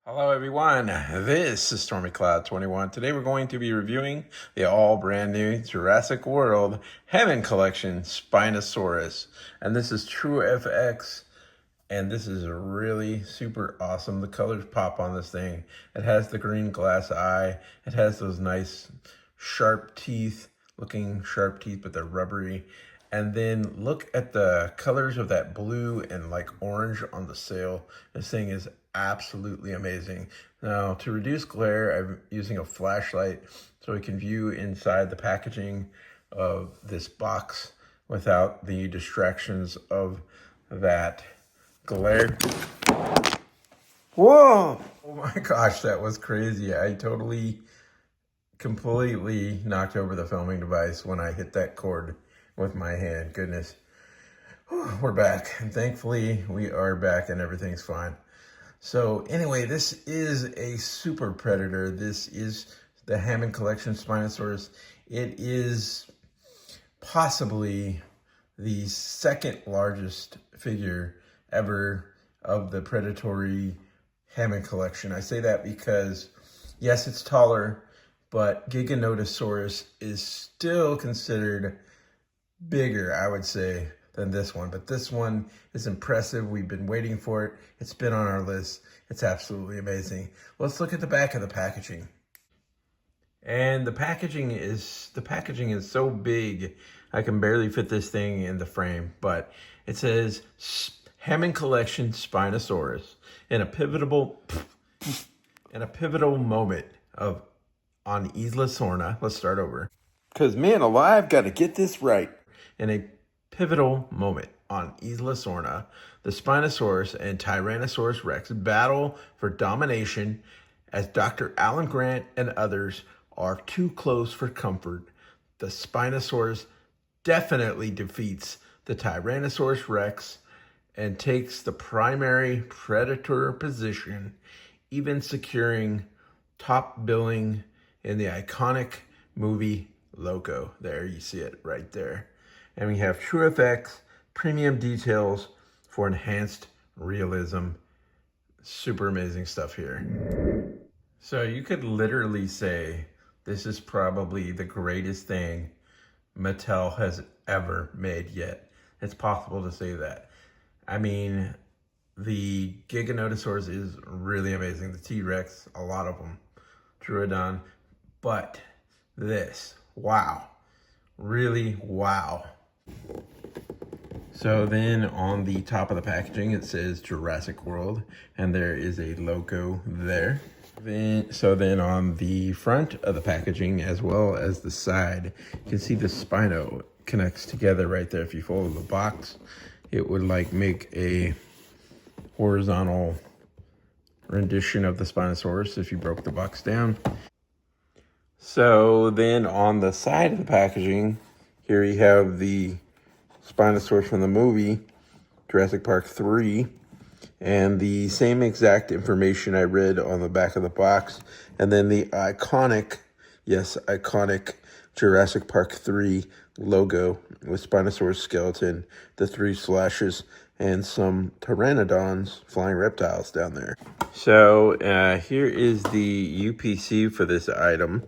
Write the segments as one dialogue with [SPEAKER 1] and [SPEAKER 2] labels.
[SPEAKER 1] Hello everyone, this is Stormy Cloud 21. Today we're going to be reviewing the all brand new Jurassic World Hammond Collection Spinosaurus. And this is True FX, and this is really super awesome. The colors pop on this thing. It has the green glass eye. It has those nice sharp teeth, looking sharp teeth, but they're rubbery. And then look at the colors of that blue and like orange on the sail. This thing is absolutely amazing. Now, to reduce glare, I'm using a flashlight so we can view inside the packaging of this box without the distractions of that glare. Whoa! Oh my gosh, that was crazy. I completely knocked over the filming device when I hit that cord with my hand. Goodness. We're back, and thankfully we are back and everything's fine. So anyway, this is a super predator. This is the Hammond Collection Spinosaurus. It is possibly the second largest figure ever of the predatory Hammond Collection. I say that because, yes, it's taller, but Giganotosaurus is still considered bigger, I would say, than this one. But this one is impressive. We've been waiting for it. It's been on our list. It's absolutely amazing. Let's look at the back of the packaging. And the packaging is so big, I can barely fit this thing in the frame, but it says Hammond Collection Spinosaurus in a pivotal moment on Isla Sorna. Let's start over. Because man alive, got to get this right. In a pivotal moment on Isla Sorna, the Spinosaurus and Tyrannosaurus Rex battle for domination as Dr. Alan Grant and others are too close for comfort. The Spinosaurus definitely defeats the Tyrannosaurus Rex and takes the primary predator position, even securing top billing in the iconic movie logo. There, you see it right there. And we have True FX premium details for enhanced realism. Super amazing stuff here. So you could literally say this is probably the greatest thing Mattel has ever made yet. It's possible to say that. I mean, the Giganotosaurus is really amazing. The T-Rex, a lot of them. Troodon. But this, wow. Really, wow. So then on the top of the packaging, it says Jurassic World, and there is a logo there. So then on the front of the packaging, as well as the side, you can see the Spino connects together right there. If you fold the box, it would like make a horizontal rendition of the Spinosaurus if you broke the box down. So then on the side of the packaging, here you have the Spinosaurus from the movie Jurassic Park 3, and the same exact information I read on the back of the box, and then the iconic, yes, iconic Jurassic Park 3 logo with Spinosaurus skeleton, the 3 slashes, and some pteranodons, flying reptiles down there. So here is the UPC for this item.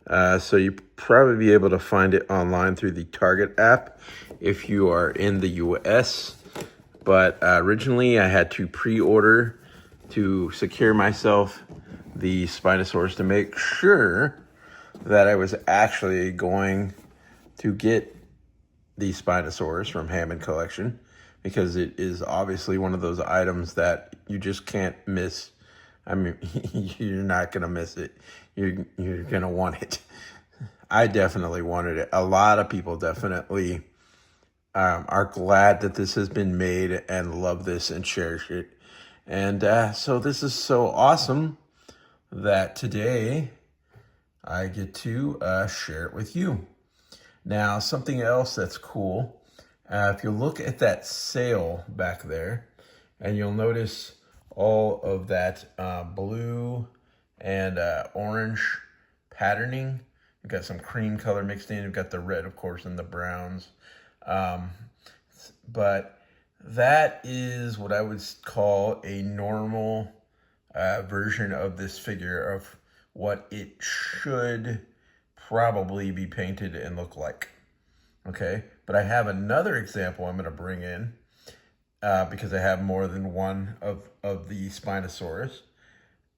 [SPEAKER 1] So you probably be able to find it online through the Target app if you are in the US. But originally I had to pre-order to secure myself the Spinosaurus to make sure that I was actually going to get the Spinosaurus from Hammond Collection, because it is obviously one of those items that you just can't miss. I mean, you're not going to miss it. You're going to want it. I definitely wanted it. A lot of people definitely are glad that this has been made and love this and cherish it. And so this is so awesome that today I get to share it with you. Now, something else that's cool, if you look at that sail back there, and you'll notice all of that blue and orange patterning. You've got some cream color mixed in. You've got the red, of course, and the browns. But that is what I would call a normal version of this figure of what it should probably be painted and look like. Okay, but I have another example I'm going to bring in because I have more than one of the Spinosaurus.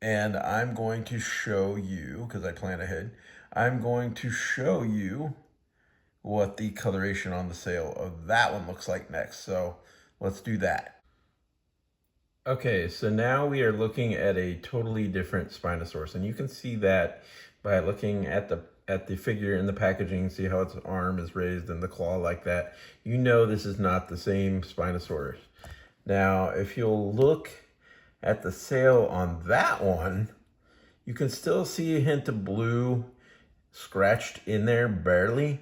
[SPEAKER 1] And I'm going to show you, because I plan ahead, I'm going to show you what the coloration on the sail of that one looks like next. So let's do that. Okay, so now we are looking at a totally different Spinosaurus, and you can see that by looking at the figure in the packaging. See how its arm is raised and the claw like that. You know this is not the same Spinosaurus. Now, if you'll look at the sail on that one, you can still see a hint of blue scratched in there barely,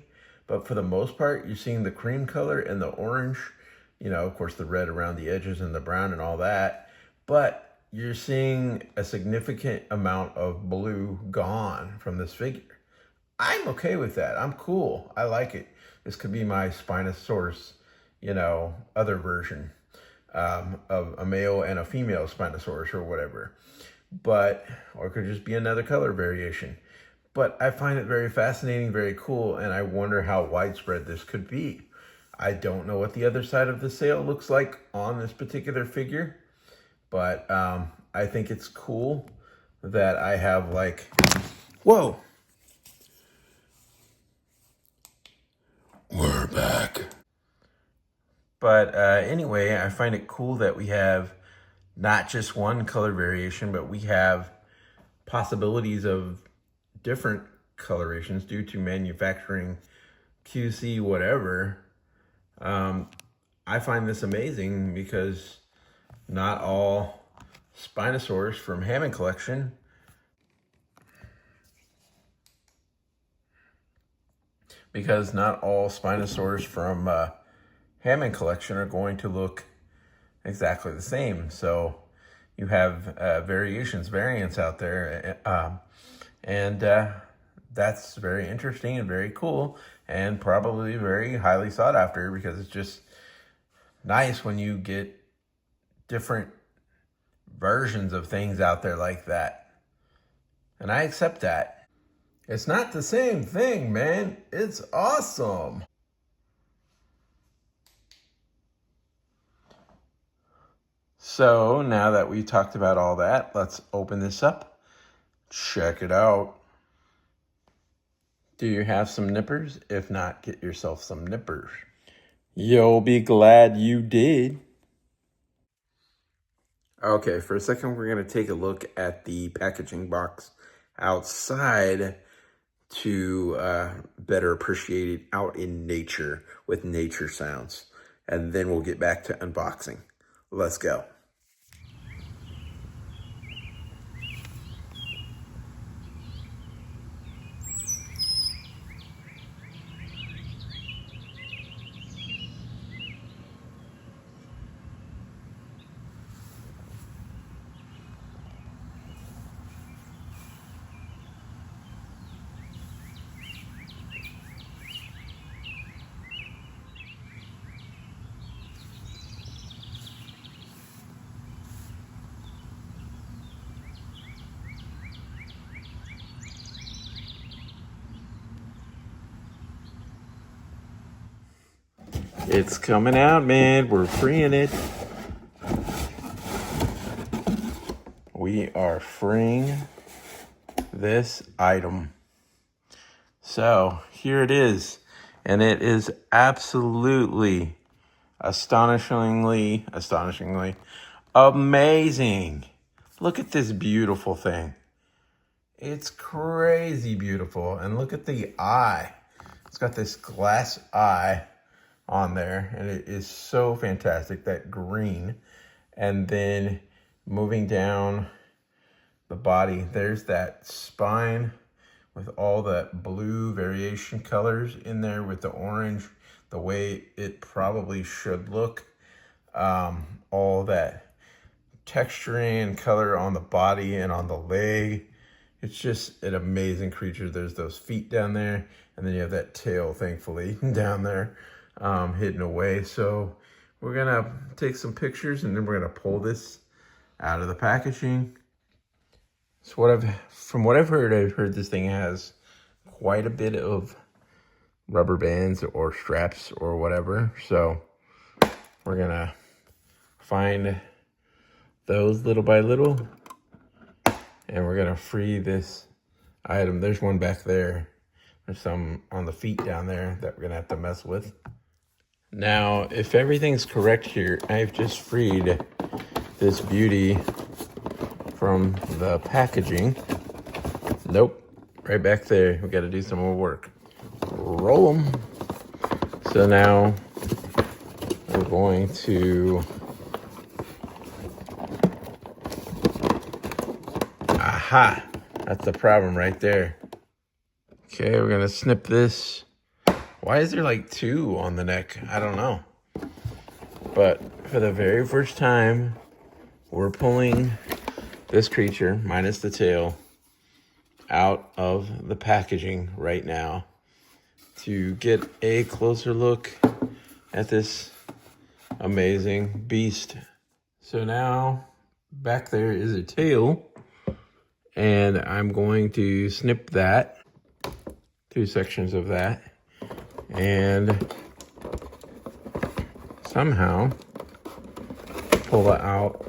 [SPEAKER 1] but for the most part, you're seeing the cream color and the orange, you know, of course the red around the edges and the brown and all that, but you're seeing a significant amount of blue gone from this figure. I'm okay with that. I'm cool. I like it. This could be my Spinosaurus, you know, other version of a male and a female Spinosaurus or whatever. But, or it could just be another color variation. But I find it very fascinating, very cool, and I wonder how widespread this could be. I don't know what the other side of the sail looks like on this particular figure, but I think it's cool that I have like, whoa. We're back. But anyway, I find it cool that we have not just one color variation, but we have possibilities of different colorations due to manufacturing, QC, whatever. I find this amazing because not all Spinosaurus from Hammond collection from Hammond collection are going to look exactly the same. So you have variants out there, and that's very interesting and very cool, and probably very highly sought after, because it's just nice when you get different versions of things out there like that. And I accept that. It's not the same thing, man. It's awesome. So now that we talked about all that, let's open this up. Check it out. Do you have some nippers? If not, get yourself some nippers. You'll be glad you did. Okay, for a second, we're going to take a look at the packaging box outside to better appreciate it out in nature with nature sounds. And then we'll get back to unboxing. Let's go. It's coming out, man. We're freeing it. We are freeing this item. So here it is. And it is absolutely, astonishingly amazing. Look at this beautiful thing. It's crazy beautiful. And look at the eye. It's got this glass eye on there, and it is so fantastic, that green. And then moving down the body, there's that spine with all that blue variation colors in there with the orange, the way it probably should look. All that texturing and color on the body and on the leg. It's just an amazing creature. There's those feet down there, and then you have that tail, thankfully, down there, hidden away. So we're gonna take some pictures, and then we're gonna pull this out of the packaging from what I've heard this thing has quite a bit of rubber bands or straps or whatever. So we're gonna find those little by little, and we're gonna free this item. There's one back there. There's some on the feet down there that we're gonna have to mess with. Now, if everything's correct here, I've just freed this beauty from the packaging. Nope, right back there. We gotta do some more work. Roll them. So now we're going to, aha, that's the problem right there. Okay, we're gonna snip this. Why is there like two on the neck? I don't know. But for the very first time, we're pulling this creature, minus the tail, out of the packaging right now to get a closer look at this amazing beast. So now, back there is a tail, and I'm going to snip that, two sections of that, and somehow pull it out.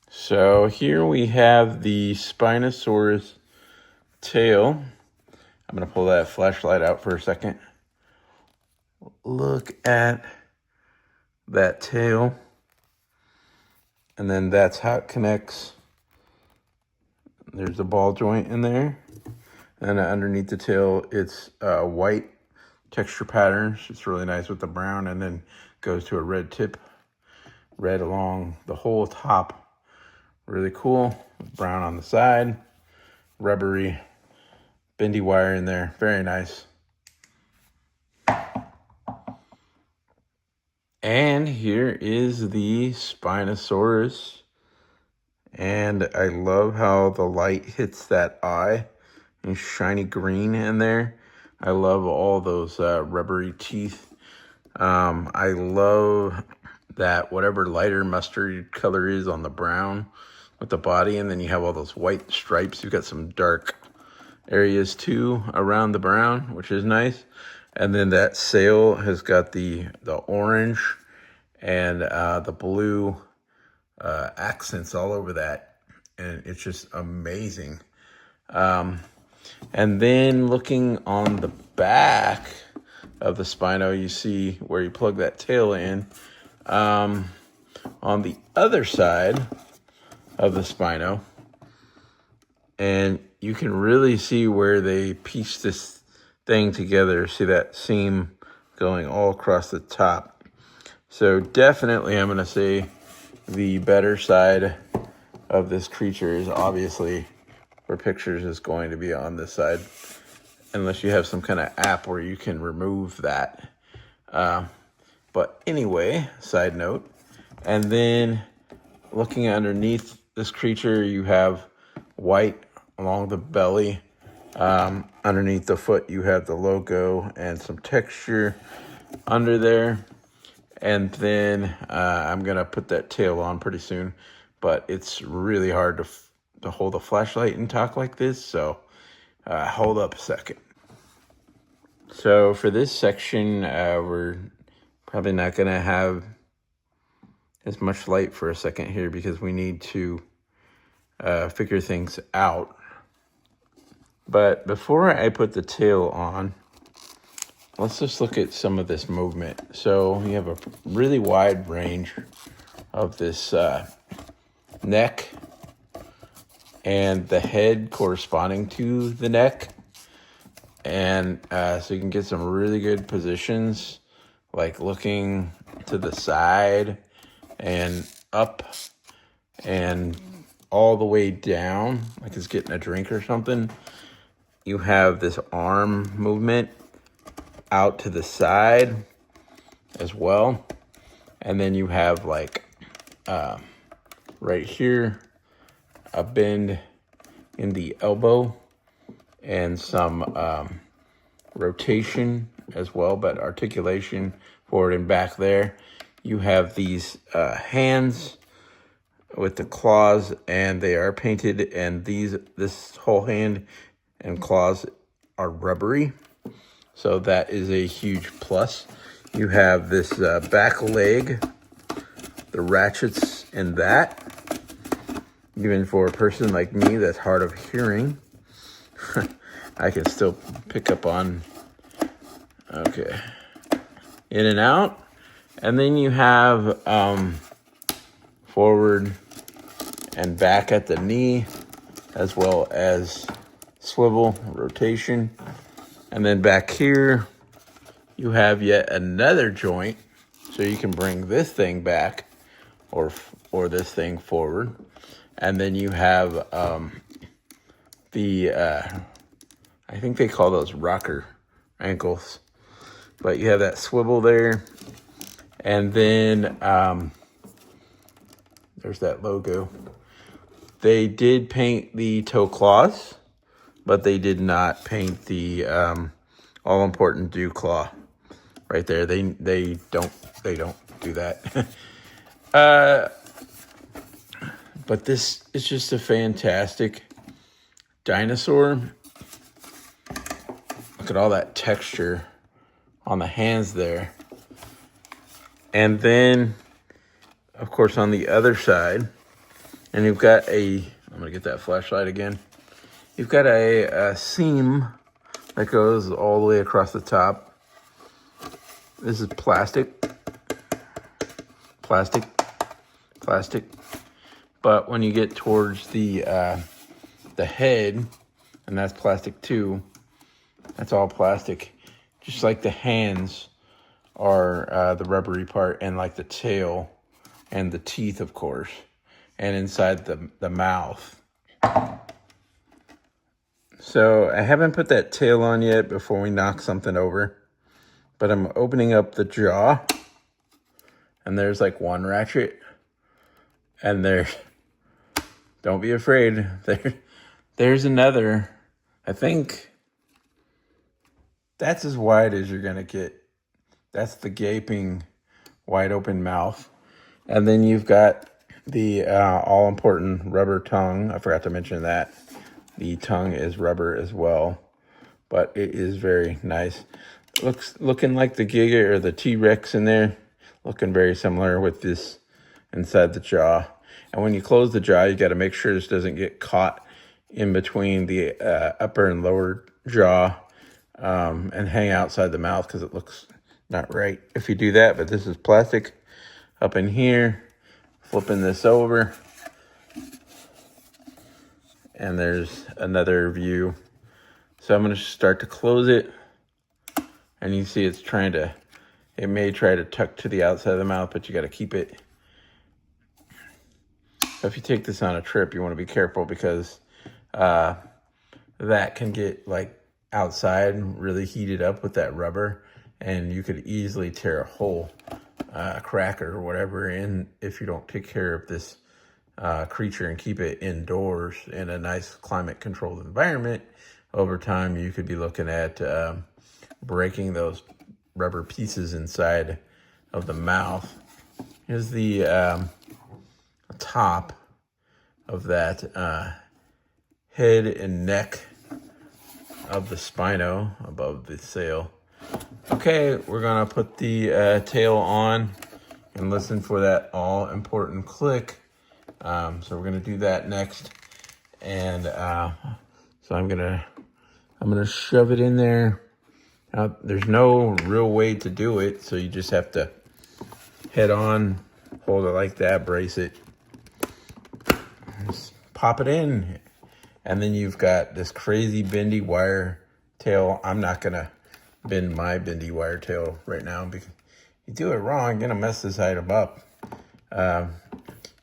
[SPEAKER 1] So here we have the Spinosaurus tail. I'm gonna pull that flashlight out for a second. Look at that tail. And then that's how it connects. There's a ball joint in there. And underneath the tail, it's white texture patterns. It's really nice with the brown, and then goes to a red tip. Red along the whole top. Really cool. Brown on the side. Rubbery, bendy wire in there. Very nice. And here is the Spinosaurus. And I love how the light hits that eye. And shiny green in there. I love all those rubbery teeth. I love that whatever lighter mustard color is on the brown with the body, and then you have all those white stripes. You've got some dark areas too around the brown, which is nice. And then that sail has got the orange and the blue accents all over that, and it's just amazing. And then looking on the back of the Spino, you see where you plug that tail in. On the other side of the Spino, and you can really see where they pieced this thing together. See that seam going all across the top. So definitely I'm going to say the better side of this creature is obviously, for pictures, is going to be on this side, unless you have some kind of app where you can remove that. But anyway, side note. And then looking underneath this creature, you have white along the belly. Underneath the foot, you have the logo and some texture under there. And then I'm going to put that tail on pretty soon. But it's really hard to hold a flashlight and talk like this. So hold up a second. So for this section, we're probably not going to have as much light for a second here because we need to figure things out. But before I put the tail on, let's just look at some of this movement. So you have a really wide range of this neck and the head corresponding to the neck. And so you can get some really good positions, like looking to the side and up and all the way down, like it's getting a drink or something. You have this arm movement out to the side as well. And then you have like right here, a bend in the elbow and some rotation as well, but articulation forward and back there. You have these hands with the claws, and they are painted, and this whole hand and claws are rubbery, so that is a huge plus. You have this back leg, the ratchets in that, even for a person like me that's hard of hearing. I can still pick up on, okay, in and out. And then you have forward and back at the knee, as well as swivel, rotation. And then back here, you have yet another joint, so you can bring this thing back or this thing forward. And then you have I think they call those rocker ankles, but you have that swivel there. And then there's that logo. They did paint the toe claws, but they did not paint the all-important dew claw right there. They don't do that. But this is just a fantastic dinosaur. Look at all that texture on the hands there. And then, of course, on the other side, and you've got I'm going to get that flashlight again. You've got a seam that goes all the way across the top. This is plastic. But when you get towards the head, and that's plastic too, that's all plastic. Just like the hands are the rubbery part, and like the tail and the teeth, of course, and inside the mouth. So I haven't put that tail on yet before we knock something over, but I'm opening up the jaw, and there's like one ratchet, and don't be afraid, there's another. I think that's as wide as you're gonna get. That's the gaping, wide open mouth. And then you've got the all-important rubber tongue. I forgot to mention that. The tongue is rubber as well, but it is very nice. Looking like the Giga or the T-Rex in there. Looking very similar with this inside the jaw. And when you close the jaw, you got to make sure this doesn't get caught in between the upper and lower jaw and hang outside the mouth, because it looks not right if you do that. But this is plastic up in here. Flipping this over, and there's another view. So I'm going to start to close it, and you see it may try to tuck to the outside of the mouth, but you got to keep it. So if you take this on a trip, you want to be careful, because that can get like outside really heated up with that rubber, and you could easily tear a hole, crack or whatever in if you don't take care of this creature and keep it indoors in a nice climate controlled environment. Over time, you could be looking at breaking those rubber pieces inside of the mouth. Here's the top of that head and neck of the spino above the sail. Okay, we're gonna put the tail on and listen for that all-important click. So we're gonna do that next, and so I'm gonna shove it in there. Now, there's no real way to do it, so you just have to head on, hold it like that, brace it, just pop it in, and then you've got this crazy bendy wire tail. I'm not gonna bend my bendy wire tail right now, because you do it wrong, you're gonna mess this item up.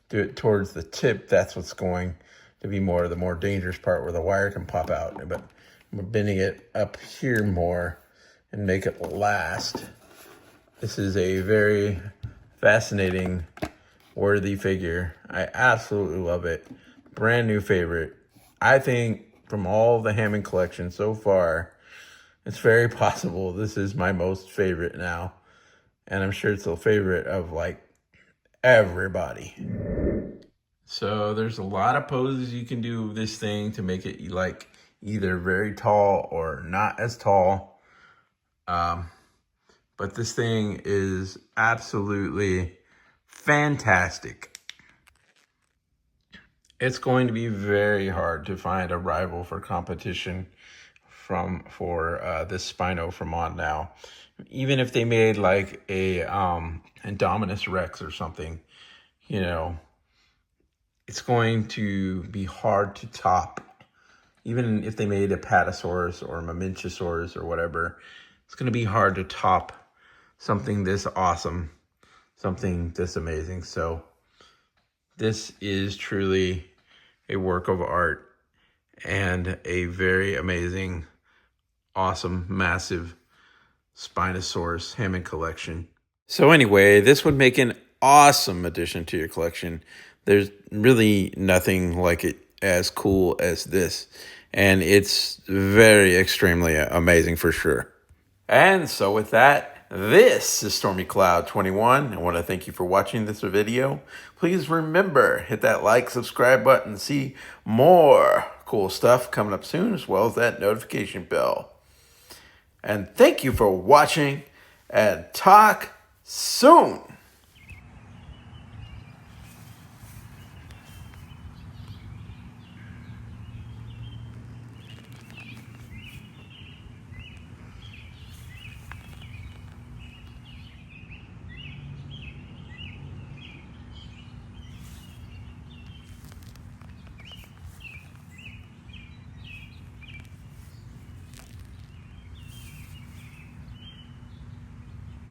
[SPEAKER 1] Do it towards the tip. That's what's going to be the more dangerous part, where the wire can pop out. But I'm bending it up here more and make it last. This is a very fascinating, worthy figure. I absolutely love it. Brand new favorite. I think from all the Hammond collection so far, it's very possible this is my most favorite now. And I'm sure it's a favorite of like everybody. So there's a lot of poses you can do with this thing to make it like either very tall or not as tall. But this thing is absolutely fantastic. It's going to be very hard to find a rival for competition for this Spino from on now. Even if they made like a Indominus Rex or something, you know, it's going to be hard to top. Even if they made a Patasaurus or a Mamenchisaurus or whatever, it's going to be hard to top something this awesome, something this amazing. So this is truly a work of art and a very amazing, awesome, massive Spinosaurus Hammond collection. So anyway, this would make an awesome addition to your collection. There's really nothing like it as cool as this. And it's very extremely amazing for sure. And so with that, this is Stormy Cloud 21. I want to thank you for watching this video. Please remember, hit that like, subscribe button. See more cool stuff coming up soon, as well as that notification bell. And thank you for watching, and talk soon.